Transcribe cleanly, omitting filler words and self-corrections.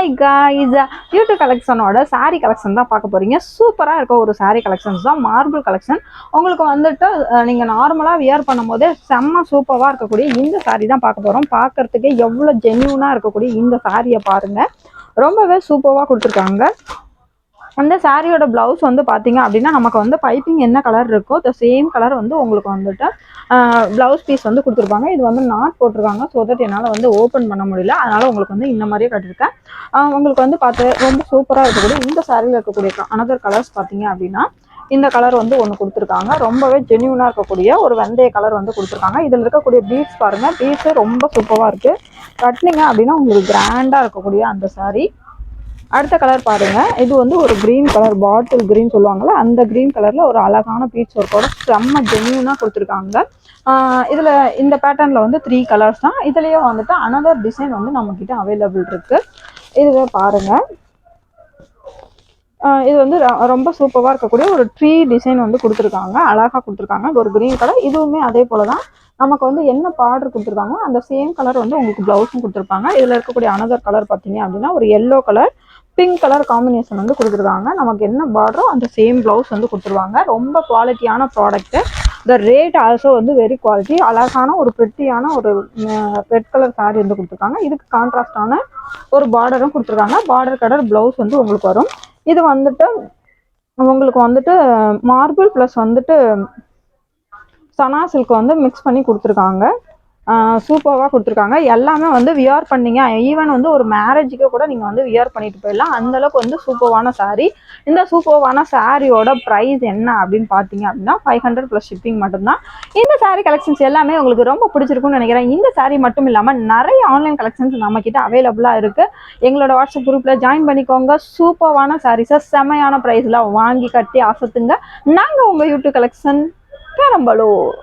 Hi guys, YouTube கலெக்ஷனோட sari collection தான் பார்க்க போறீங்க. சூப்பராக இருக்க ஒரு சாரீ கலெக்ஷன்ஸ் தான், மார்பிள் கலெக்ஷன். உங்களுக்கு வந்துட்டு நீங்கள் நார்மலாக வியர் பண்ணும் போதே செம்ம சூப்பராக இருக்கக்கூடிய இந்த சாரீ தான் பார்க்க போகிறோம். பார்க்கறதுக்கு எவ்வளோ ஜென்யூனாக இருக்கக்கூடிய இந்த சாரியை பாருங்கள், ரொம்பவே சூப்பராக கொடுத்துருக்காங்க. அந்த சாரியோட பிளவுஸ் வந்து பார்த்தீங்க அப்படின்னா நமக்கு வந்து பைப்பிங் என்ன கலர் இருக்கோ த சேம் கலர் வந்து உங்களுக்கு வந்துட்டு பிளவுஸ் பீஸ் வந்து கொடுத்துருப்பாங்க. இது வந்து நாட் போட்டிருக்காங்க, ஸோ தட் என்னால் வந்து ஓப்பன் பண்ண முடியல, அதனால் உங்களுக்கு வந்து இந்த மாதிரியே கட்டியிருக்கேன். உங்களுக்கு வந்து பார்த்து ரொம்ப சூப்பராக இருக்கக்கூடிய இந்த சாரியில் இருக்கக்கூடிய அனதர் கலர்ஸ் பார்த்தீங்க அப்படின்னா இந்த கலர் வந்து ஒன்று கொடுத்துருக்காங்க. ரொம்பவே ஜென்யூனாக இருக்கக்கூடிய ஒரு வெந்தய கலர் வந்து கொடுத்துருக்காங்க. இதில் இருக்கக்கூடிய பீட்ஸ் பாருங்கள், பீட்ஸு ரொம்ப சூப்பராக இருக்குது. கட்டினீங்க அப்படின்னா உங்களுக்கு கிராண்டாக இருக்கக்கூடிய அந்த சாரீ. அடுத்த கலர் பாருங்க, இது வந்து ஒரு கிரீன் கலர், பாட்டில் கிரீன் சொல்லுவாங்கல்ல, அந்த கிரீன் கலர்ல ஒரு அழகான பீச் ஒர்க்கோட செம்ம ஜென்யூனா கொடுத்துருக்காங்க. இதுல இந்த பேட்டர்ன்ல வந்து 3 கலர்ஸ் தான். இதுலயே வந்துட்டு அனதர் டிசைன் வந்து நம்ம கிட்ட அவைலபிள் இருக்கு. இதுவே பாருங்க, இது வந்து ரொம்ப சூப்பராக இருக்கக்கூடிய ஒரு ட்ரீ டிசைன் வந்து கொடுத்துருக்காங்க, அழகாக கொடுத்துருக்காங்க. ஒரு கிரீன் கலர், இதுவுமே அதே போல தான். நமக்கு வந்து என்ன பார்டர் கொடுத்துருக்காங்க அந்த சேம் கலர் வந்து உங்களுக்கு ப்ளவுஸும் கொடுத்துருப்பாங்க. இதில் இருக்கக்கூடிய அனதர் கலர் பார்த்தீங்க அப்படின்னா ஒரு yellow colour, pink colour combination வந்து கொடுத்துருக்காங்க. நமக்கு என்ன பார்டரோ அந்த சேம் ப்ளவுஸ் வந்து கொடுத்துருவாங்க. ரொம்ப குவாலிட்டியான ப்ராடக்ட்டு. த ரேட் ஆல்சோ வந்து வெரி குவாலிட்டி. அழகான ஒரு பிரிட்டியான ஒரு ரெட் கலர் சாரி வந்து கொடுத்துருக்காங்க. இதுக்கு கான்ட்ராஸ்டான ஒரு பார்டரும் கொடுத்துருக்காங்க. பார்டர் கலர் ப்ளவுஸ் வந்து உங்களுக்கு வரும். இது வந்துட்டு உங்களுக்கு வந்துட்டு மார்பிள் ப்ளஸ் வந்துட்டு சனா சில்க் வந்து மிக்ஸ் பண்ணி கொடுத்துருக்காங்க. சூப்பராக கொடுத்துருக்காங்க. எல்லாமே வந்து வியர் பண்ணிங்க, ஈவன் வந்து ஒரு மேரேஜுக்கு கூட நீங்கள் வந்து வியர் பண்ணிட்டு போயிடலாம். அந்தளவுக்கு வந்து சூப்பரான சாரீ. இந்த சூப்பரான சாரியோட ப்ரைஸ் என்ன அப்படின்னு பார்த்தீங்க அப்படின்னா 500 + ஷிப்பிங் மட்டும்தான். இந்த சாரீ கலெக்ஷன்ஸ் எல்லாமே உங்களுக்கு ரொம்ப பிடிச்சிருக்கும்னு நினைக்கிறேன். இந்த சாரீ மட்டும் இல்லாமல் நிறைய ஆன்லைன் கலெக்ஷன்ஸ் நம்மக்கிட்ட அவைலபிளாக இருக்குது. எங்களோட வாட்ஸ்அப் குரூப்பில் ஜாயின் பண்ணிக்கோங்க. சூப்பரான சாரீஸை செமையான ப்ரைஸில் வாங்கி கட்டி அசத்துங்க. நாங்கள் உங்கள் யூடியூப் கலெக்ஷன் பெரம்பலூர்.